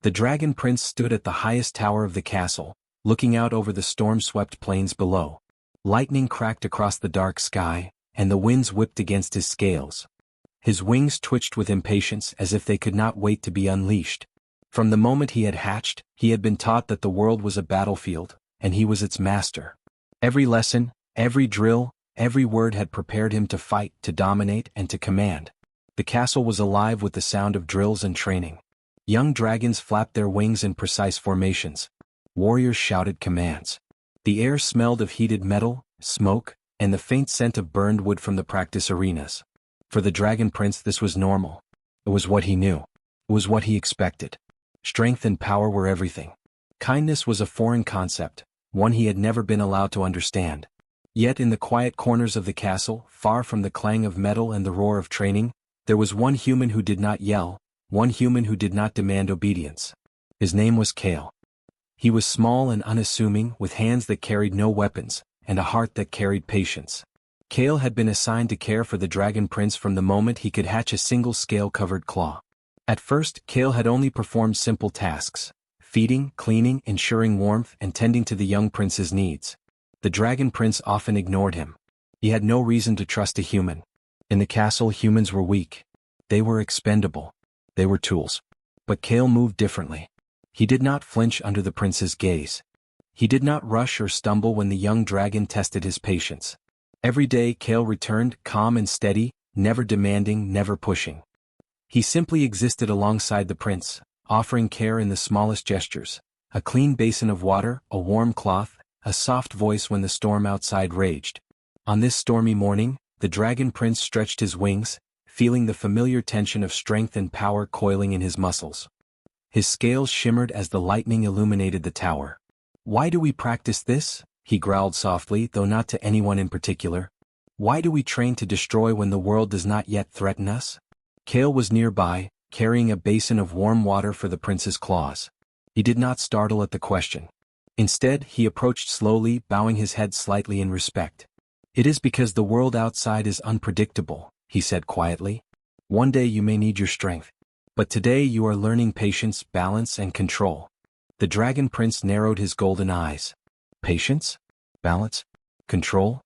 The Dragon Prince stood at the highest tower of the castle, looking out over the storm-swept plains below. Lightning cracked across the dark sky, and the winds whipped against his scales. His wings twitched with impatience as if they could not wait to be unleashed. From the moment he had hatched, he had been taught that the world was a battlefield, and he was its master. Every lesson, every drill, every word had prepared him to fight, to dominate, and to command. The castle was alive with the sound of drills and training. Young dragons flapped their wings in precise formations. Warriors shouted commands. The air smelled of heated metal, smoke, and the faint scent of burned wood from the practice arenas. For the Dragon Prince this was normal. It was what he knew. It was what he expected. Strength and power were everything. Kindness was a foreign concept, one he had never been allowed to understand. Yet in the quiet corners of the castle, far from the clang of metal and the roar of training, there was one human who did not yell, one human who did not demand obedience. His name was Kale. He was small and unassuming, with hands that carried no weapons, and a heart that carried patience. Kale had been assigned to care for the Dragon Prince from the moment he could hatch a single scale-covered claw. At first, Kale had only performed simple tasks: feeding, cleaning, ensuring warmth, and tending to the young prince's needs. The Dragon Prince often ignored him. He had no reason to trust a human. In the castle, humans were weak. They were expendable. They were tools. But Kale moved differently. He did not flinch under the prince's gaze. He did not rush or stumble when the young dragon tested his patience. Every day Kale returned, calm and steady, never demanding, never pushing. He simply existed alongside the prince, offering care in the smallest gestures: a clean basin of water, a warm cloth, a soft voice when the storm outside raged. On this stormy morning, the Dragon Prince stretched his wings, feeling the familiar tension of strength and power coiling in his muscles. His scales shimmered as the lightning illuminated the tower. "Why do we practice this?" he growled softly, though not to anyone in particular. "Why do we train to destroy when the world does not yet threaten us?" Kale was nearby, carrying a basin of warm water for the prince's claws. He did not startle at the question. Instead, he approached slowly, bowing his head slightly in respect. "It is because the world outside is unpredictable," he said quietly. "One day you may need your strength. But today you are learning patience, balance, and control." The Dragon Prince narrowed his golden eyes. Patience? Balance? Control?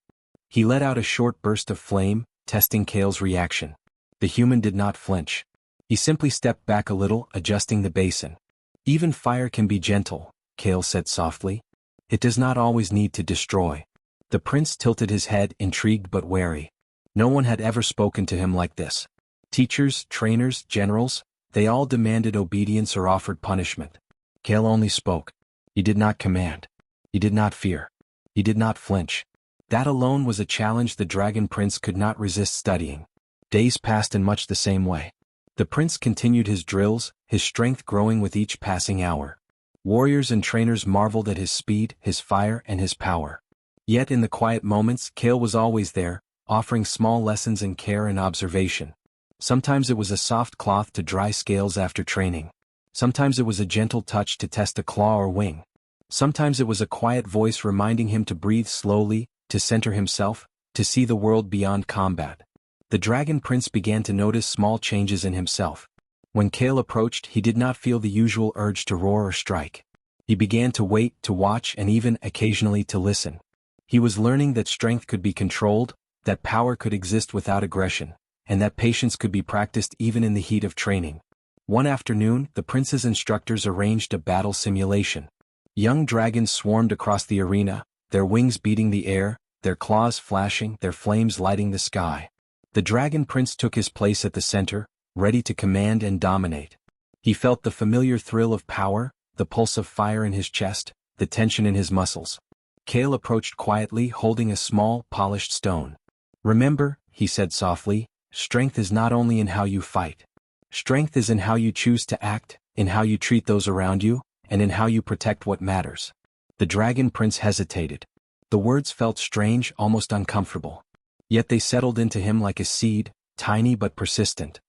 He let out a short burst of flame, testing Kale's reaction. The human did not flinch. He simply stepped back a little, adjusting the basin. "Even fire can be gentle," Kale said softly. "It does not always need to destroy." The prince tilted his head, intrigued but wary. No one had ever spoken to him like this. Teachers, trainers, generals, they all demanded obedience or offered punishment. Kale only spoke. He did not command. He did not fear. He did not flinch. That alone was a challenge the Dragon Prince could not resist studying. Days passed in much the same way. The prince continued his drills, his strength growing with each passing hour. Warriors and trainers marveled at his speed, his fire, and his power. Yet in the quiet moments, Kale was always there, offering small lessons in care and observation. Sometimes it was a soft cloth to dry scales after training. Sometimes it was a gentle touch to test a claw or wing. Sometimes it was a quiet voice reminding him to breathe slowly, to center himself, to see the world beyond combat. The Dragon Prince began to notice small changes in himself. When Kale approached, he did not feel the usual urge to roar or strike. He began to wait, to watch, and even, occasionally, to listen. He was learning that strength could be controlled, that power could exist without aggression, and that patience could be practiced even in the heat of training. One afternoon, the prince's instructors arranged a battle simulation. Young dragons swarmed across the arena, their wings beating the air, their claws flashing, their flames lighting the sky. The Dragon Prince took his place at the center, ready to command and dominate. He felt the familiar thrill of power, the pulse of fire in his chest, the tension in his muscles. Kale approached quietly, holding a small, polished stone. "Remember," he said softly, "strength is not only in how you fight. Strength is in how you choose to act, in how you treat those around you, and in how you protect what matters." The Dragon Prince hesitated. The words felt strange, almost uncomfortable. Yet they settled into him like a seed, tiny but persistent.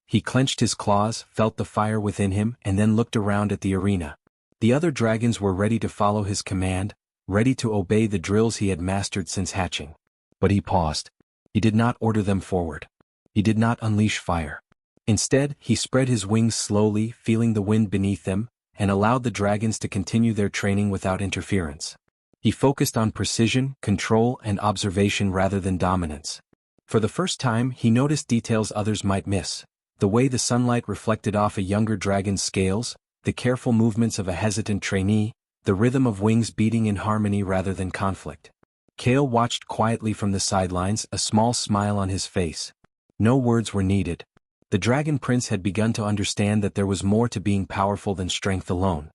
He clenched his claws, felt the fire within him, and then looked around at the arena. The other dragons were ready to follow his command, ready to obey the drills he had mastered since hatching. But he paused. He did not order them forward. He did not unleash fire. Instead, he spread his wings slowly, feeling the wind beneath them, and allowed the dragons to continue their training without interference. He focused on precision, control, and observation rather than dominance. For the first time, he noticed details others might miss: the way the sunlight reflected off a younger dragon's scales, the careful movements of a hesitant trainee, the rhythm of wings beating in harmony rather than conflict. Kale watched quietly from the sidelines, a small smile on his face. No words were needed. The Dragon Prince had begun to understand that there was more to being powerful than strength alone.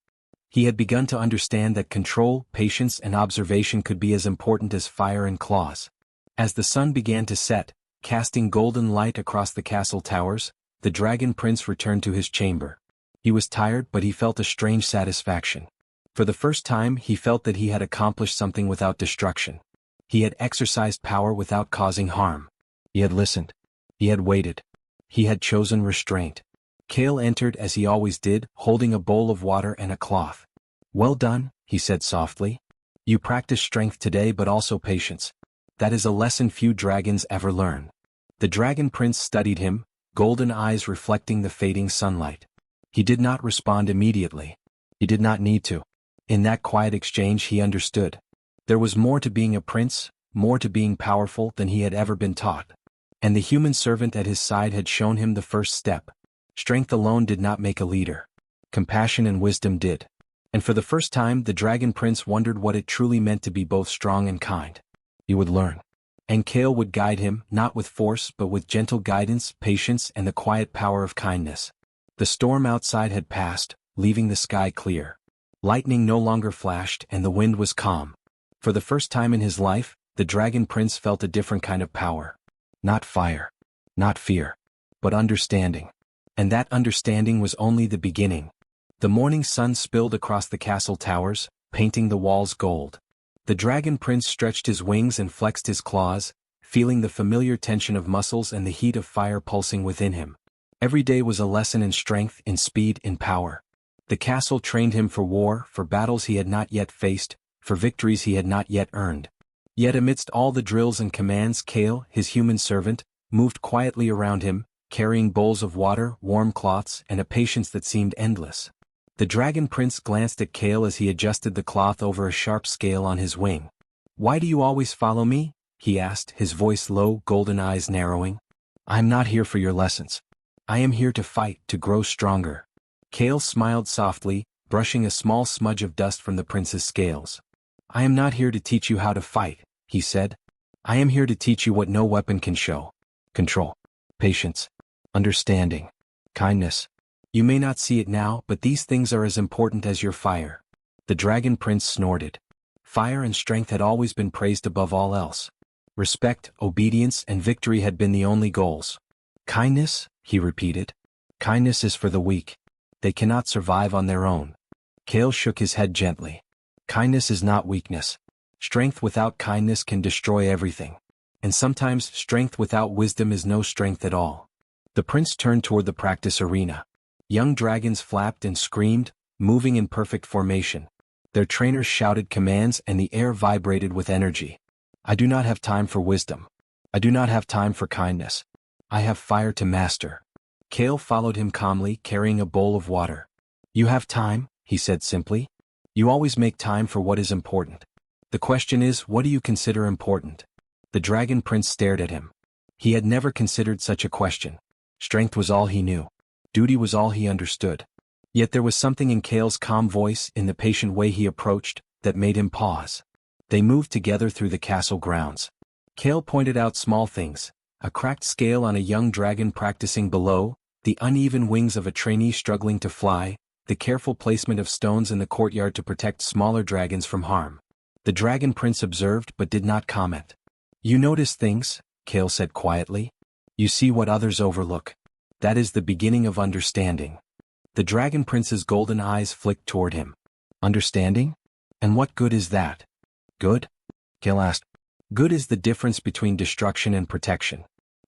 He had begun to understand that control, patience, and observation could be as important as fire and claws. As the sun began to set, casting golden light across the castle towers, the Dragon Prince returned to his chamber. He was tired, but he felt a strange satisfaction. For the first time, he felt that he had accomplished something without destruction. He had exercised power without causing harm. He had listened. He had waited. He had chosen restraint. Kale entered as he always did, holding a bowl of water and a cloth. "Well done," he said softly. "You practiced strength today but also patience. That is a lesson few dragons ever learn." The Dragon Prince studied him, golden eyes reflecting the fading sunlight. He did not respond immediately. He did not need to. In that quiet exchange he understood. There was more to being a prince, more to being powerful than he had ever been taught. And the human servant at his side had shown him the first step. Strength alone did not make a leader. Compassion and wisdom did. And for the first time the Dragon Prince wondered what it truly meant to be both strong and kind. He would learn. And Kale would guide him, not with force but with gentle guidance, patience, and the quiet power of kindness. The storm outside had passed, leaving the sky clear. Lightning no longer flashed and the wind was calm. For the first time in his life, the Dragon Prince felt a different kind of power. Not fire. Not fear. But understanding. And that understanding was only the beginning. The morning sun spilled across the castle towers, painting the walls gold. The Dragon Prince stretched his wings and flexed his claws, feeling the familiar tension of muscles and the heat of fire pulsing within him. Every day was a lesson in strength, in speed, in power. The castle trained him for war, for battles he had not yet faced, for victories he had not yet earned. Yet amidst all the drills and commands, Kale, his human servant, moved quietly around him, carrying bowls of water, warm cloths, and a patience that seemed endless. The Dragon Prince glanced at Kale as he adjusted the cloth over a sharp scale on his wing. "Why do you always follow me?" he asked, his voice low, golden eyes narrowing. "I am not here for your lessons. I am here to fight, to grow stronger." Kale smiled softly, brushing a small smudge of dust from the prince's scales. "I am not here to teach you how to fight," he said. "I am here to teach you what no weapon can show. Control. Patience. Understanding. Kindness. You may not see it now, but these things are as important as your fire." The Dragon Prince snorted. Fire and strength had always been praised above all else. Respect, obedience, and victory had been the only goals. "Kindness?" he repeated. "Kindness is for the weak. They cannot survive on their own." Kale shook his head gently. "Kindness is not weakness. Strength without kindness can destroy everything. And sometimes strength without wisdom is no strength at all." The prince turned toward the practice arena. Young dragons flapped and screamed, moving in perfect formation. Their trainers shouted commands and the air vibrated with energy. "I do not have time for wisdom. I do not have time for kindness. I have fire to master." Kale followed him calmly, carrying a bowl of water. "You have time," he said simply. "You always make time for what is important. The question is, what do you consider important?" The Dragon Prince stared at him. He had never considered such a question. Strength was all he knew. Duty was all he understood. Yet there was something in Kale's calm voice, in the patient way he approached, that made him pause. They moved together through the castle grounds. Kale pointed out small things: a cracked scale on a young dragon practicing below, the uneven wings of a trainee struggling to fly, the careful placement of stones in the courtyard to protect smaller dragons from harm. The Dragon Prince observed but did not comment. "You notice things," Kale said quietly. "You see what others overlook. That is the beginning of understanding." The Dragon Prince's golden eyes flicked toward him. "Understanding? And what good is that?" "Good?" Kale asked. "Good is the difference between destruction and protection.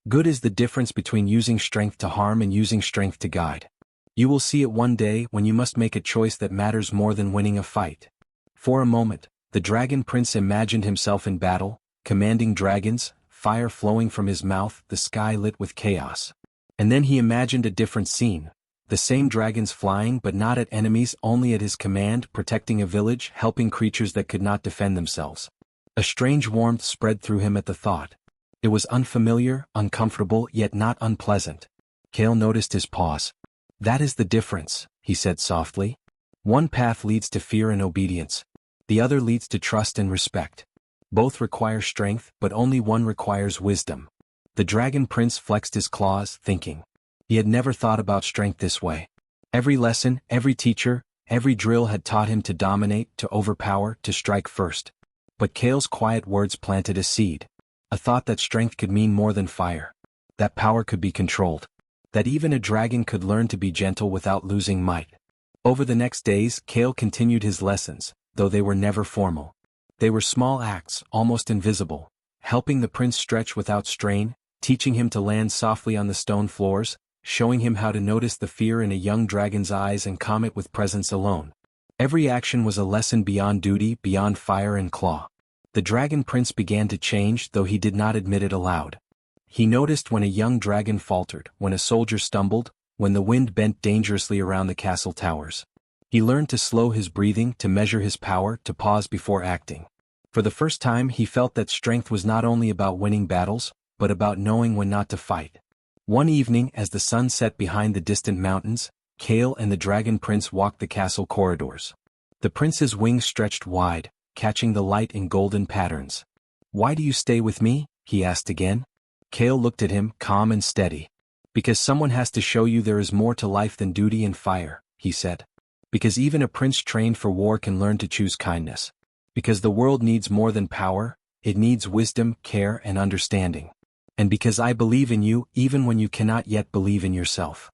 Good is the difference between using strength to harm and using strength to guide. You will see it one day when you must make a choice that matters more than winning a fight." For a moment, the Dragon Prince imagined himself in battle, commanding dragons, fire flowing from his mouth, the sky lit with chaos. And then he imagined a different scene, The same dragons flying but not at enemies, only at his command, protecting a village, helping creatures that could not defend themselves. A strange warmth spread through him at the thought. It was unfamiliar, uncomfortable, yet not unpleasant. Kale noticed his pause. "That is the difference," he said softly. "One path leads to fear and obedience. The other leads to trust and respect. Both require strength, but only one requires wisdom." The Dragon Prince flexed his claws, thinking. He had never thought about strength this way. Every lesson, every teacher, every drill had taught him to dominate, to overpower, to strike first. But Kale's quiet words planted a seed. A thought that strength could mean more than fire. That power could be controlled. That even a dragon could learn to be gentle without losing might. Over the next days, Kale continued his lessons, though they were never formal. They were small acts, almost invisible, helping the prince stretch without strain, teaching him to land softly on the stone floors, showing him how to notice the fear in a young dragon's eyes and calm it with presence alone. Every action was a lesson beyond duty, beyond fire and claw. The Dragon Prince began to change, though he did not admit it aloud. He noticed when a young dragon faltered, when a soldier stumbled, when the wind bent dangerously around the castle towers. He learned to slow his breathing, to measure his power, to pause before acting. For the first time he felt that strength was not only about winning battles, but about knowing when not to fight. One evening, as the sun set behind the distant mountains, Kale and the Dragon Prince walked the castle corridors. The prince's wings stretched wide, catching the light in golden patterns. "Why do you stay with me?" he asked again. Kale looked at him, calm and steady. "Because someone has to show you there is more to life than duty and fire," he said. "Because even a prince trained for war can learn to choose kindness. Because the world needs more than power, it needs wisdom, care, and understanding. And because I believe in you, even when you cannot yet believe in yourself."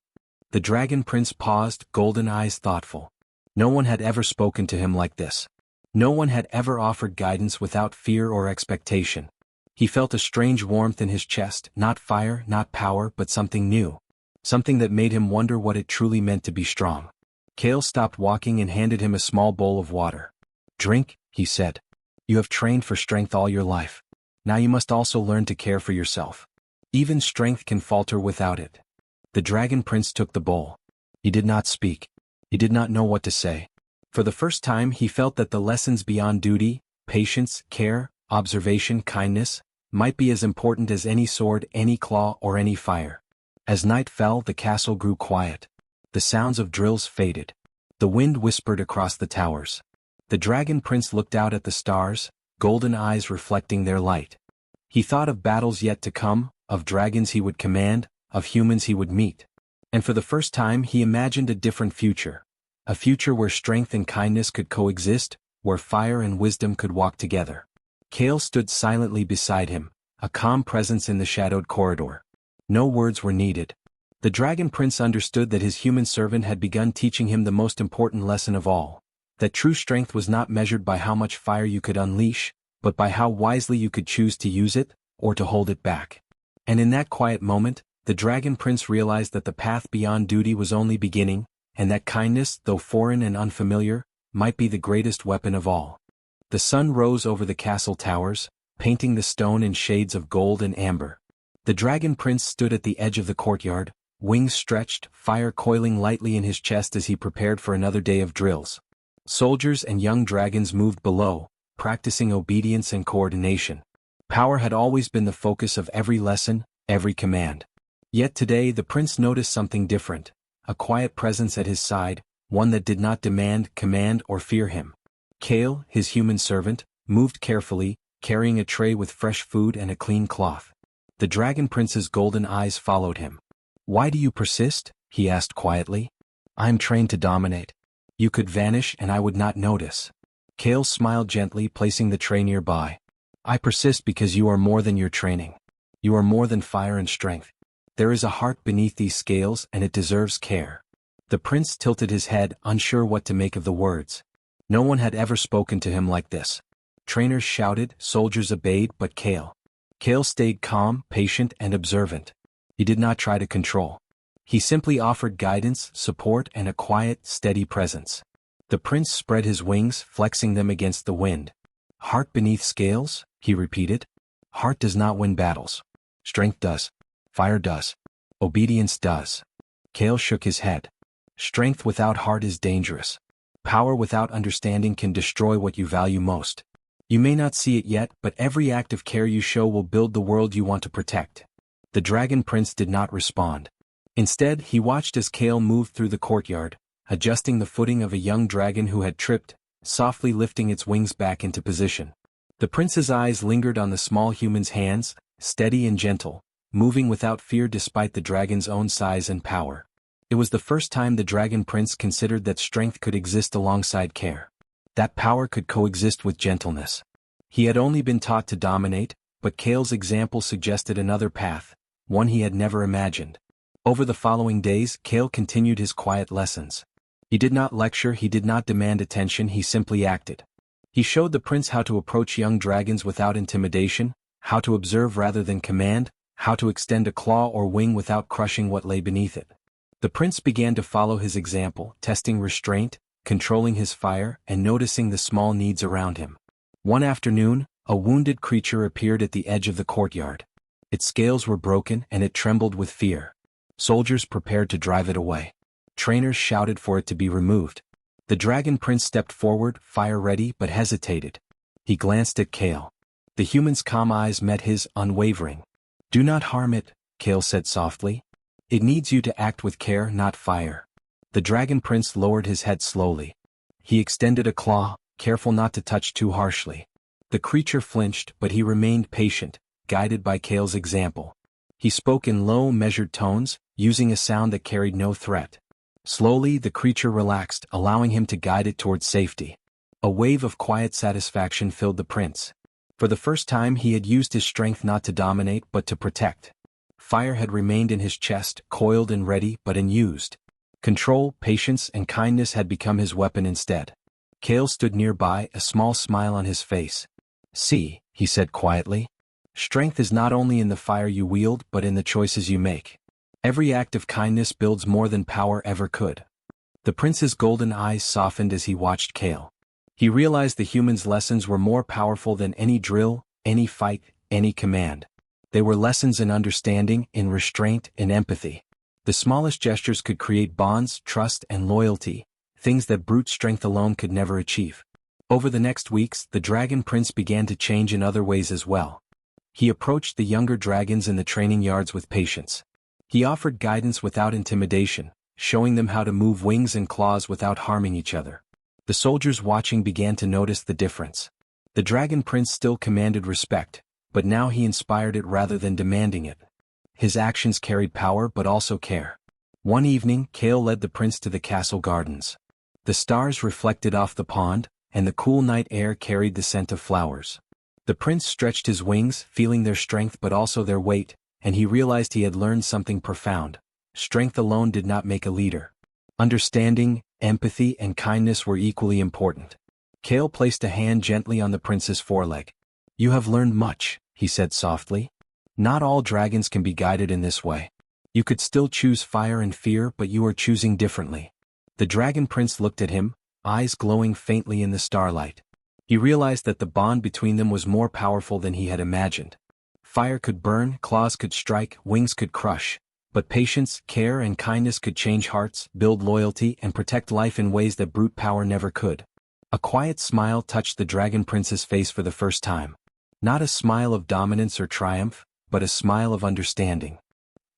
The Dragon Prince paused, golden eyes thoughtful. No one had ever spoken to him like this. No one had ever offered guidance without fear or expectation. He felt a strange warmth in his chest, not fire, not power, but something new. Something that made him wonder what it truly meant to be strong. Kale stopped walking and handed him a small bowl of water. "Drink," he said. "You have trained for strength all your life. Now you must also learn to care for yourself. Even strength can falter without it." The Dragon Prince took the bowl. He did not speak. He did not know what to say. For the first time he felt that the lessons beyond duty, patience, care, observation, kindness, might be as important as any sword, any claw, or any fire. As night fell, the castle grew quiet. The sounds of drills faded. The wind whispered across the towers. The Dragon Prince looked out at the stars, golden eyes reflecting their light. He thought of battles yet to come, of dragons he would command, of humans he would meet. And for the first time he imagined a different future. A future where strength and kindness could coexist, where fire and wisdom could walk together. Kale stood silently beside him, a calm presence in the shadowed corridor. No words were needed. The Dragon Prince understood that his human servant had begun teaching him the most important lesson of all. That true strength was not measured by how much fire you could unleash, but by how wisely you could choose to use it, or to hold it back. And in that quiet moment, the Dragon Prince realized that the path beyond duty was only beginning, and that kindness, though foreign and unfamiliar, might be the greatest weapon of all. The sun rose over the castle towers, painting the stone in shades of gold and amber. The Dragon Prince stood at the edge of the courtyard, wings stretched, fire coiling lightly in his chest as he prepared for another day of drills. Soldiers and young dragons moved below, practicing obedience and coordination. Power had always been the focus of every lesson, every command. Yet today the prince noticed something different, a quiet presence at his side, one that did not demand, command, or fear him. Kale, his human servant, moved carefully, carrying a tray with fresh food and a clean cloth. The Dragon Prince's golden eyes followed him. "Why do you persist?" he asked quietly. "I am trained to dominate. You could vanish and I would not notice." Kale smiled gently, placing the tray nearby. "I persist because you are more than your training. You are more than fire and strength. There is a heart beneath these scales and it deserves care." The prince tilted his head, unsure what to make of the words. No one had ever spoken to him like this. Trainers shouted, soldiers obeyed, but Kale stayed calm, patient, and observant. He did not try to control. He simply offered guidance, support, and a quiet, steady presence. The prince spread his wings, flexing them against the wind. "Heart beneath scales?" he repeated. "Heart does not win battles. Strength does. Fire does. Obedience does." Kale shook his head. Strength without heart is dangerous. Power without understanding can destroy what you value most. You may not see it yet, but every act of care you show will build the world you want to protect. The Dragon Prince did not respond. Instead, he watched as Kale moved through the courtyard, adjusting the footing of a young dragon who had tripped, softly lifting its wings back into position. The prince's eyes lingered on the small human's hands, steady and gentle, moving without fear despite the dragon's own size and power. It was the first time the Dragon Prince considered that strength could exist alongside care. That power could coexist with gentleness. He had only been taught to dominate, but Kale's example suggested another path, one he had never imagined. Over the following days, Kale continued his quiet lessons. He did not lecture, he did not demand attention, he simply acted. He showed the prince how to approach young dragons without intimidation, how to observe rather than command, how to extend a claw or wing without crushing what lay beneath it. The prince began to follow his example, testing restraint, controlling his fire, and noticing the small needs around him. One afternoon, a wounded creature appeared at the edge of the courtyard. Its scales were broken and it trembled with fear. Soldiers prepared to drive it away. Trainers shouted for it to be removed. The Dragon Prince stepped forward, fire ready, but hesitated. He glanced at Kale. The human's calm eyes met his, unwavering. "Do not harm it," Kale said softly. "It needs you to act with care, not fire." The Dragon Prince lowered his head slowly. He extended a claw, careful not to touch too harshly. The creature flinched, but he remained patient, guided by Kale's example. He spoke in low, measured tones, using a sound that carried no threat. Slowly, the creature relaxed, allowing him to guide it towards safety. A wave of quiet satisfaction filled the prince. For the first time, he had used his strength not to dominate but to protect. Fire had remained in his chest, coiled and ready but unused. Control, patience, and kindness had become his weapon instead. Kale stood nearby, a small smile on his face. "See," he said quietly. "Strength is not only in the fire you wield but in the choices you make. Every act of kindness builds more than power ever could." The prince's golden eyes softened as he watched Kale. He realized the human's lessons were more powerful than any drill, any fight, any command. They were lessons in understanding, in restraint, in empathy. The smallest gestures could create bonds, trust, and loyalty, things that brute strength alone could never achieve. Over the next weeks, the Dragon Prince began to change in other ways as well. He approached the younger dragons in the training yards with patience. He offered guidance without intimidation, showing them how to move wings and claws without harming each other. The soldiers watching began to notice the difference. The Dragon Prince still commanded respect, but now he inspired it rather than demanding it. His actions carried power but also care. One evening, Kale led the prince to the castle gardens. The stars reflected off the pond, and the cool night air carried the scent of flowers. The prince stretched his wings, feeling their strength but also their weight, and he realized he had learned something profound. Strength alone did not make a leader. Understanding, empathy, and kindness were equally important. Kale placed a hand gently on the prince's foreleg. "You have learned much," he said softly. "Not all dragons can be guided in this way. You could still choose fire and fear, but you are choosing differently." The Dragon Prince looked at him, eyes glowing faintly in the starlight. He realized that the bond between them was more powerful than he had imagined. Fire could burn, claws could strike, wings could crush, but patience, care, and kindness could change hearts, build loyalty, and protect life in ways that brute power never could. A quiet smile touched the Dragon Prince's face for the first time. Not a smile of dominance or triumph, but a smile of understanding.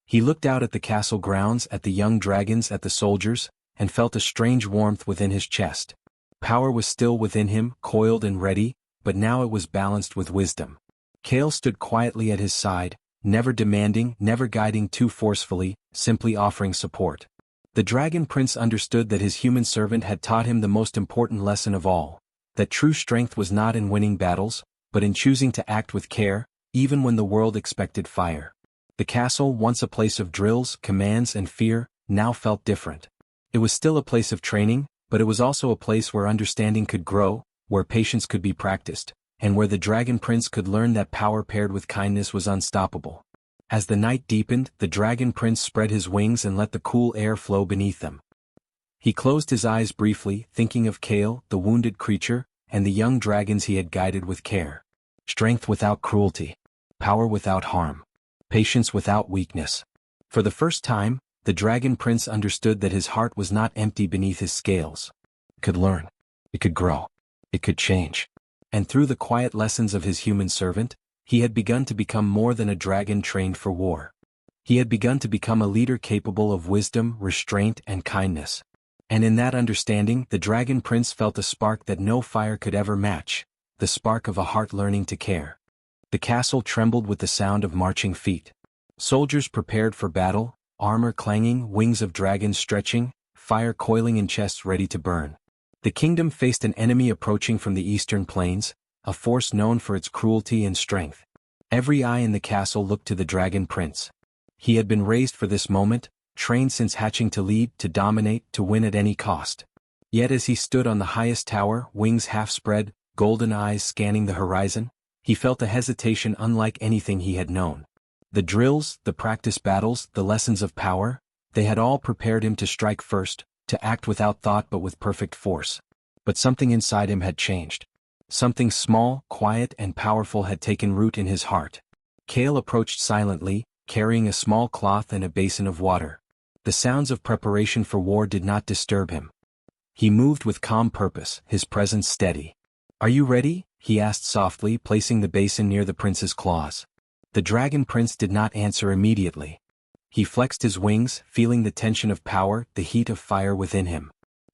He looked out at the castle grounds, at the young dragons, at the soldiers, and felt a strange warmth within his chest. Power was still within him, coiled and ready, but now it was balanced with wisdom. Kale stood quietly at his side, never demanding, never guiding too forcefully, simply offering support. The Dragon Prince understood that his human servant had taught him the most important lesson of all, that true strength was not in winning battles, but in choosing to act with care, even when the world expected fire. The castle, once a place of drills, commands, and fear, now felt different. It was still a place of training, but it was also a place where understanding could grow, where patience could be practiced, and where the Dragon Prince could learn that power paired with kindness was unstoppable. As the night deepened, the Dragon Prince spread his wings and let the cool air flow beneath them. He closed his eyes briefly, thinking of Kale, the wounded creature, and the young dragons he had guided with care. Strength without cruelty. Power without harm. Patience without weakness. For the first time, The Dragon Prince understood that his heart was not empty beneath his scales. It could learn. It could grow. It could change. And through the quiet lessons of his human servant, he had begun to become more than a dragon trained for war. He had begun to become a leader capable of wisdom, restraint, and kindness. And in that understanding, the Dragon Prince felt a spark that no fire could ever match, the spark of a heart learning to care. The castle trembled with the sound of marching feet. Soldiers prepared for battle, armor clanging, wings of dragons stretching, fire coiling in chests ready to burn. The kingdom faced an enemy approaching from the eastern plains, a force known for its cruelty and strength. Every eye in the castle looked to the Dragon Prince. He had been raised for this moment, trained since hatching to lead, to dominate, to win at any cost. Yet as he stood on the highest tower, wings half spread, golden eyes scanning the horizon, he felt a hesitation unlike anything he had known. The drills, the practice battles, the lessons of power, they had all prepared him to strike first, to act without thought but with perfect force. But something inside him had changed. Something small, quiet, and powerful had taken root in his heart. Kale approached silently, carrying a small cloth and a basin of water. The sounds of preparation for war did not disturb him. He moved with calm purpose, his presence steady. "Are you ready?" he asked softly, placing the basin near the prince's claws. The Dragon Prince did not answer immediately. He flexed his wings, feeling the tension of power, the heat of fire within him.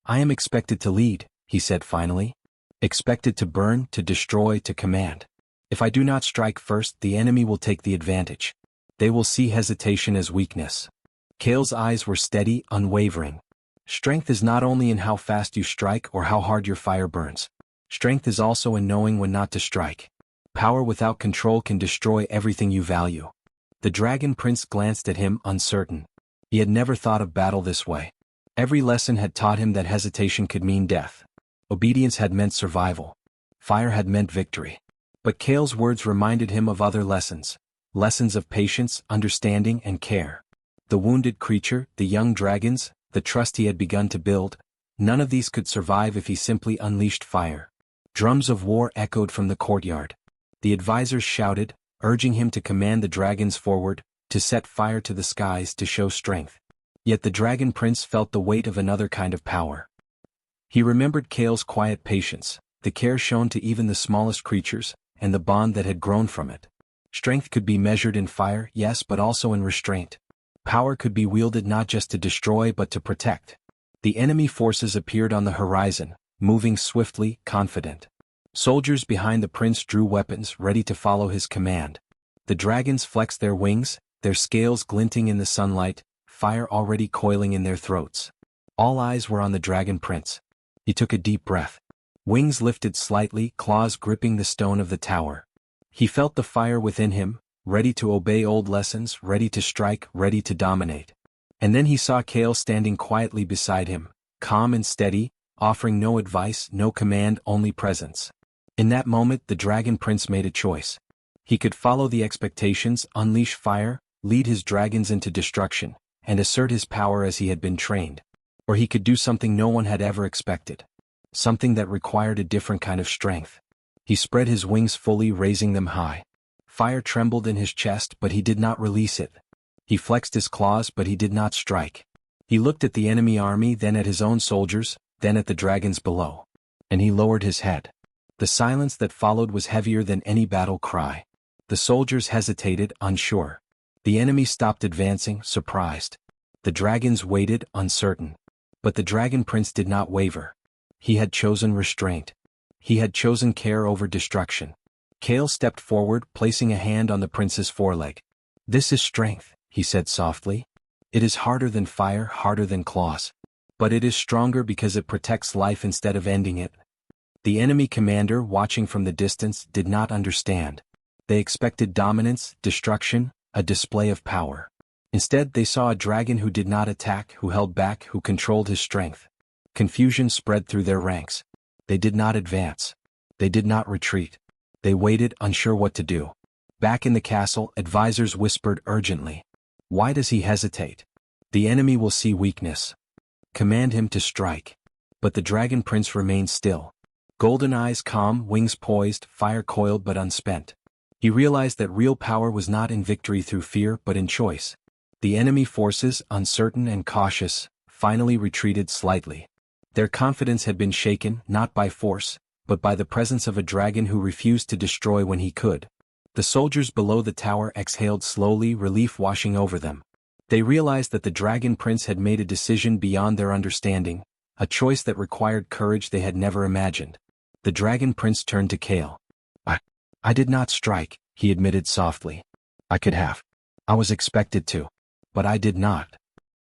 "I am expected to lead," he said finally. "Expected to burn, to destroy, to command. If I do not strike first, the enemy will take the advantage. They will see hesitation as weakness." Kale's eyes were steady, unwavering. Strength is not only in how fast you strike or how hard your fire burns. Strength is also in knowing when not to strike. Power without control can destroy everything you value. The Dragon Prince glanced at him, uncertain. He had never thought of battle this way. Every lesson had taught him that hesitation could mean death. Obedience had meant survival. Fire had meant victory. But Kale's words reminded him of other lessons. Lessons of patience, understanding, and care. The wounded creature, the young dragons, the trust he had begun to build, none of these could survive if he simply unleashed fire. Drums of war echoed from the courtyard. The advisors shouted, urging him to command the dragons forward, to set fire to the skies, to show strength. Yet the Dragon Prince felt the weight of another kind of power. He remembered Kale's quiet patience, the care shown to even the smallest creatures, and the bond that had grown from it. Strength could be measured in fire, yes, but also in restraint. Power could be wielded not just to destroy but to protect. The enemy forces appeared on the horizon, moving swiftly, confident. Soldiers behind the prince drew weapons, ready to follow his command. The dragons flexed their wings, their scales glinting in the sunlight, fire already coiling in their throats. All eyes were on the Dragon Prince. He took a deep breath. Wings lifted slightly, claws gripping the stone of the tower. He felt the fire within him, ready to obey old lessons, ready to strike, ready to dominate. And then he saw Kale standing quietly beside him, calm and steady, offering no advice, no command, only presence. In that moment the Dragon Prince made a choice. He could follow the expectations, unleash fire, lead his dragons into destruction, and assert his power as he had been trained. Or he could do something no one had ever expected. Something that required a different kind of strength. He spread his wings fully, raising them high. Fire trembled in his chest, but he did not release it. He flexed his claws, but he did not strike. He looked at the enemy army, then at his own soldiers, then at the dragons below. And he lowered his head. The silence that followed was heavier than any battle cry. The soldiers hesitated, unsure. The enemy stopped advancing, surprised. The dragons waited, uncertain. But the Dragon Prince did not waver. He had chosen restraint. He had chosen care over destruction. Kale stepped forward, placing a hand on the prince's foreleg. "This is strength," he said softly. "It is harder than fire, harder than claws. But it is stronger because it protects life instead of ending it." The enemy commander, watching from the distance, did not understand. They expected dominance, destruction, a display of power. Instead, they saw a dragon who did not attack, who held back, who controlled his strength. Confusion spread through their ranks. They did not advance. They did not retreat. They waited, unsure what to do. Back in the castle, advisors whispered urgently. "Why does he hesitate? The enemy will see weakness. Command him to strike." But the Dragon Prince remained still. Golden eyes calm, wings poised, fire coiled but unspent. He realized that real power was not in victory through fear but in choice. The enemy forces, uncertain and cautious, finally retreated slightly. Their confidence had been shaken, not by force, but by the presence of a dragon who refused to destroy when he could. The soldiers below the tower exhaled slowly, relief washing over them. They realized that the Dragon Prince had made a decision beyond their understanding, a choice that required courage they had never imagined. The Dragon Prince turned to Kale. I did not strike, he admitted softly. I could have. I was expected to. But I did not.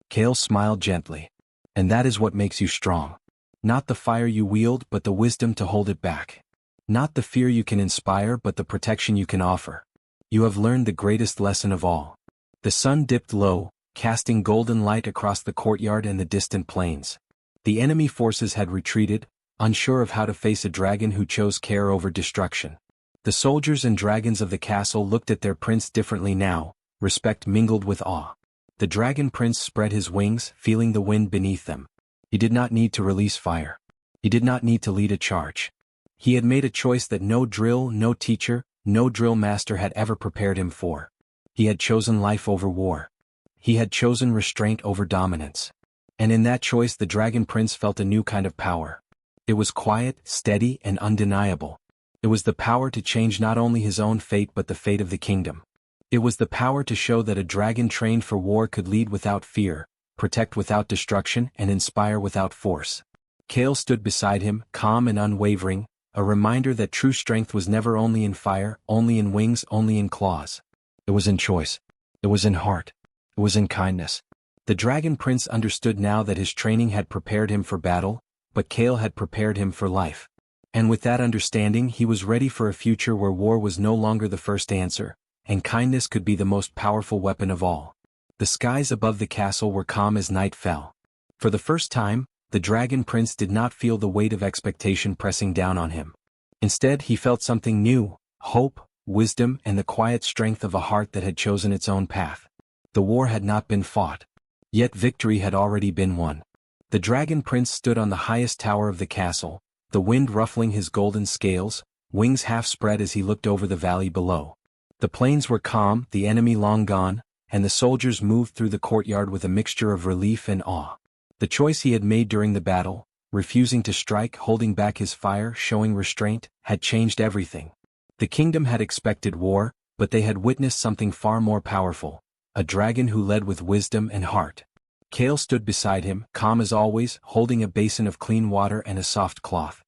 Kale smiled gently. And that is what makes you strong. Not the fire you wield, but the wisdom to hold it back. Not the fear you can inspire, but the protection you can offer. You have learned the greatest lesson of all. The sun dipped low, casting golden light across the courtyard and the distant plains. The enemy forces had retreated, unsure of how to face a dragon who chose care over destruction. The soldiers and dragons of the castle looked at their prince differently now, respect mingled with awe. The Dragon Prince spread his wings, feeling the wind beneath them. He did not need to release fire. He did not need to lead a charge. He had made a choice that no drill, no teacher, no drill master had ever prepared him for. He had chosen life over war. He had chosen restraint over dominance. And in that choice the Dragon Prince felt a new kind of power. It was quiet, steady, and undeniable. It was the power to change not only his own fate but the fate of the kingdom. It was the power to show that a dragon trained for war could lead without fear, protect without destruction, and inspire without force. Kale stood beside him, calm and unwavering, a reminder that true strength was never only in fire, only in wings, only in claws. It was in choice. It was in heart. It was in kindness. The Dragon Prince understood now that his training had prepared him for battle, but Kale had prepared him for life. And with that understanding he was ready for a future where war was no longer the first answer, and kindness could be the most powerful weapon of all. The skies above the castle were calm as night fell. For the first time, the Dragon Prince did not feel the weight of expectation pressing down on him. Instead he felt something new, hope, wisdom, and the quiet strength of a heart that had chosen its own path. The war had not been fought. Yet victory had already been won. The Dragon Prince stood on the highest tower of the castle, the wind ruffling his golden scales, wings half spread as he looked over the valley below. The plains were calm, the enemy long gone, and the soldiers moved through the courtyard with a mixture of relief and awe. The choice he had made during the battle, refusing to strike, holding back his fire, showing restraint, had changed everything. The kingdom had expected war, but they had witnessed something far more powerful, a dragon who led with wisdom and heart. Kale stood beside him, calm as always, holding a basin of clean water and a soft cloth.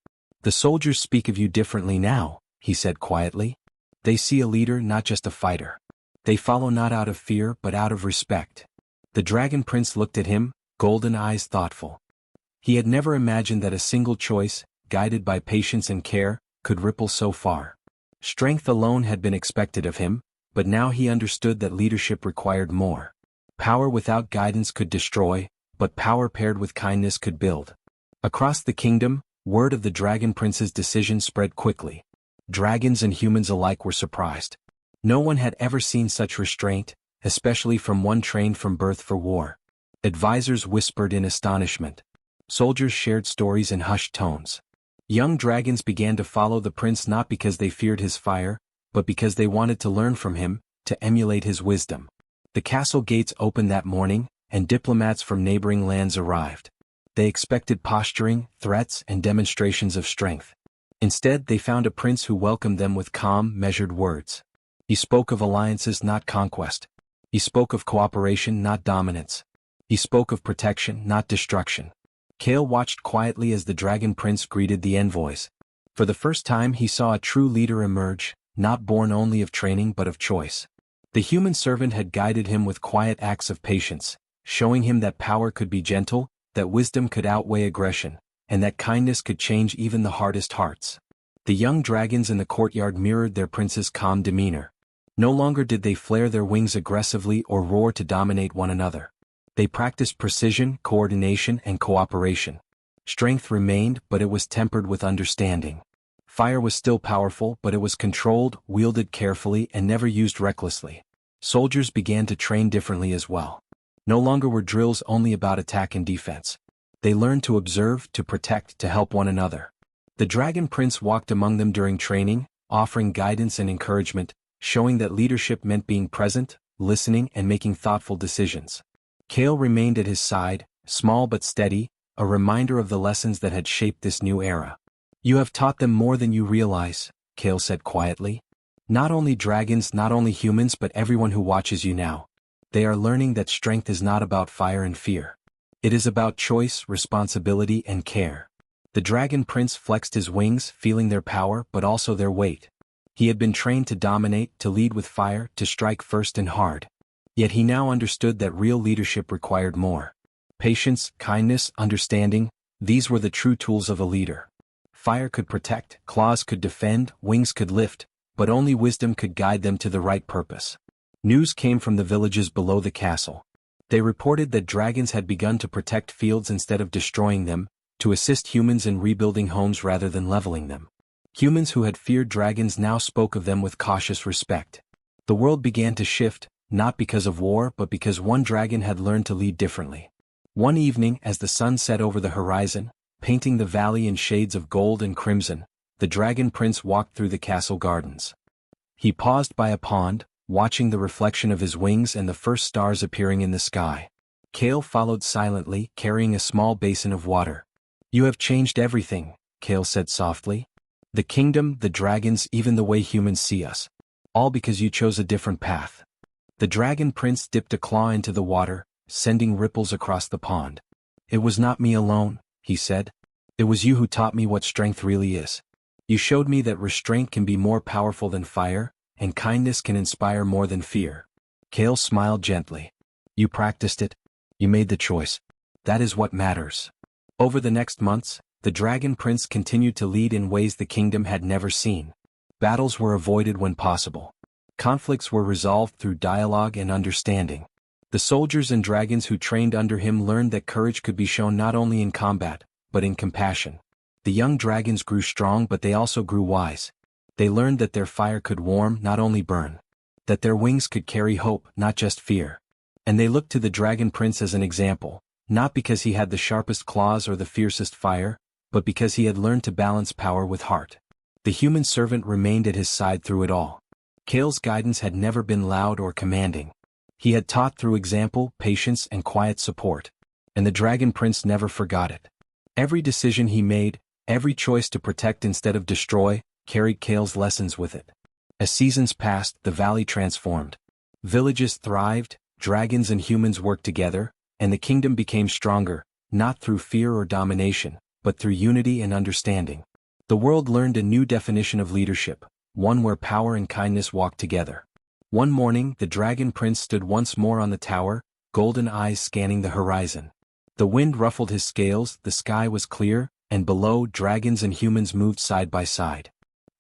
The soldiers speak of you differently now, he said quietly. They see a leader, not just a fighter. They follow not out of fear but out of respect. The Dragon Prince looked at him, golden eyes thoughtful. He had never imagined that a single choice, guided by patience and care, could ripple so far. Strength alone had been expected of him, but now he understood that leadership required more. Power without guidance could destroy, but power paired with kindness could build. Across the kingdom, word of the Dragon Prince's decision spread quickly. Dragons and humans alike were surprised. No one had ever seen such restraint, especially from one trained from birth for war. Advisors whispered in astonishment. Soldiers shared stories in hushed tones. Young dragons began to follow the prince not because they feared his fire, but because they wanted to learn from him, to emulate his wisdom. The castle gates opened that morning, and diplomats from neighboring lands arrived. They expected posturing, threats, and demonstrations of strength. Instead they found a prince who welcomed them with calm, measured words. He spoke of alliances, not conquest. He spoke of cooperation, not dominance. He spoke of protection, not destruction. Kale watched quietly as the Dragon Prince greeted the envoys. For the first time he saw a true leader emerge, not born only of training but of choice. The human servant had guided him with quiet acts of patience, showing him that power could be gentle, that wisdom could outweigh aggression, and that kindness could change even the hardest hearts. The young dragons in the courtyard mirrored their prince's calm demeanor. No longer did they flare their wings aggressively or roar to dominate one another. They practiced precision, coordination, and cooperation. Strength remained, but it was tempered with understanding. Fire was still powerful, but it was controlled, wielded carefully, and never used recklessly. Soldiers began to train differently as well. No longer were drills only about attack and defense. They learned to observe, to protect, to help one another. The Dragon Prince walked among them during training, offering guidance and encouragement, showing that leadership meant being present, listening and making thoughtful decisions. Kale remained at his side, small but steady, a reminder of the lessons that had shaped this new era. "You have taught them more than you realize," Kale said quietly. "Not only dragons, not only humans, but everyone who watches you now. They are learning that strength is not about fire and fear. It is about choice, responsibility, and care." The Dragon Prince flexed his wings, feeling their power but also their weight. He had been trained to dominate, to lead with fire, to strike first and hard. Yet he now understood that real leadership required more. Patience, kindness, understanding, these were the true tools of a leader. Fire could protect, claws could defend, wings could lift, but only wisdom could guide them to the right purpose. News came from the villages below the castle. They reported that dragons had begun to protect fields instead of destroying them, to assist humans in rebuilding homes rather than leveling them. Humans who had feared dragons now spoke of them with cautious respect. The world began to shift, not because of war but because one dragon had learned to lead differently. One evening, as the sun set over the horizon, painting the valley in shades of gold and crimson, the Dragon Prince walked through the castle gardens. He paused by a pond, watching the reflection of his wings and the first stars appearing in the sky. Kale followed silently, carrying a small basin of water. "You have changed everything," Kale said softly. "The kingdom, the dragons, even the way humans see us. All because you chose a different path." The Dragon Prince dipped a claw into the water, sending ripples across the pond. "It was not me alone," he said. "It was you who taught me what strength really is. You showed me that restraint can be more powerful than fire, and kindness can inspire more than fear." Kale smiled gently. "You practiced it. You made the choice. That is what matters." Over the next months, the Dragon Prince continued to lead in ways the kingdom had never seen. Battles were avoided when possible. Conflicts were resolved through dialogue and understanding. The soldiers and dragons who trained under him learned that courage could be shown not only in combat, but in compassion. The young dragons grew strong, but they also grew wise. They learned that their fire could warm, not only burn. That their wings could carry hope, not just fear. And they looked to the Dragon Prince as an example, not because he had the sharpest claws or the fiercest fire, but because he had learned to balance power with heart. The human servant remained at his side through it all. Kale's guidance had never been loud or commanding. He had taught through example, patience, and quiet support. And the Dragon Prince never forgot it. Every decision he made, every choice to protect instead of destroy, carried Kale's lessons with it. As seasons passed, the valley transformed. Villages thrived, dragons and humans worked together, and the kingdom became stronger, not through fear or domination, but through unity and understanding. The world learned a new definition of leadership, one where power and kindness walked together. One morning, the Dragon Prince stood once more on the tower, golden eyes scanning the horizon. The wind ruffled his scales, the sky was clear, and below, dragons and humans moved side by side.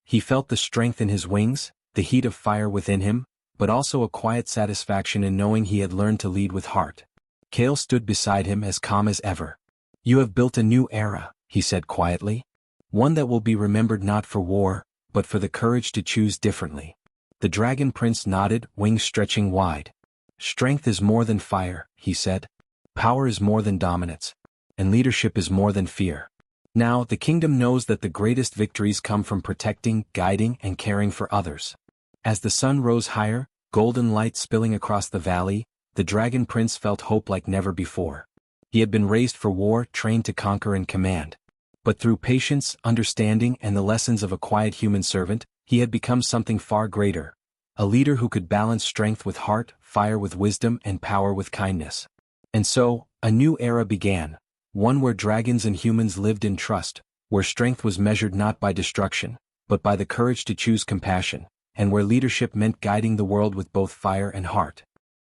He felt the strength in his wings, the heat of fire within him, but also a quiet satisfaction in knowing he had learned to lead with heart. Kale stood beside him as calm as ever. "You have built a new era," he said quietly. "One that will be remembered not for war, but for the courage to choose differently." The Dragon Prince nodded, wings stretching wide. "Strength is more than fire," he said. "Power is more than dominance. And leadership is more than fear. Now, the kingdom knows that the greatest victories come from protecting, guiding, and caring for others." As the sun rose higher, golden light spilling across the valley, the Dragon Prince felt hope like never before. He had been raised for war, trained to conquer and command. But through patience, understanding, and the lessons of a quiet human servant, he had become something far greater. A leader who could balance strength with heart, fire with wisdom, and power with kindness. And so, a new era began. One where dragons and humans lived in trust, where strength was measured not by destruction, but by the courage to choose compassion, and where leadership meant guiding the world with both fire and heart.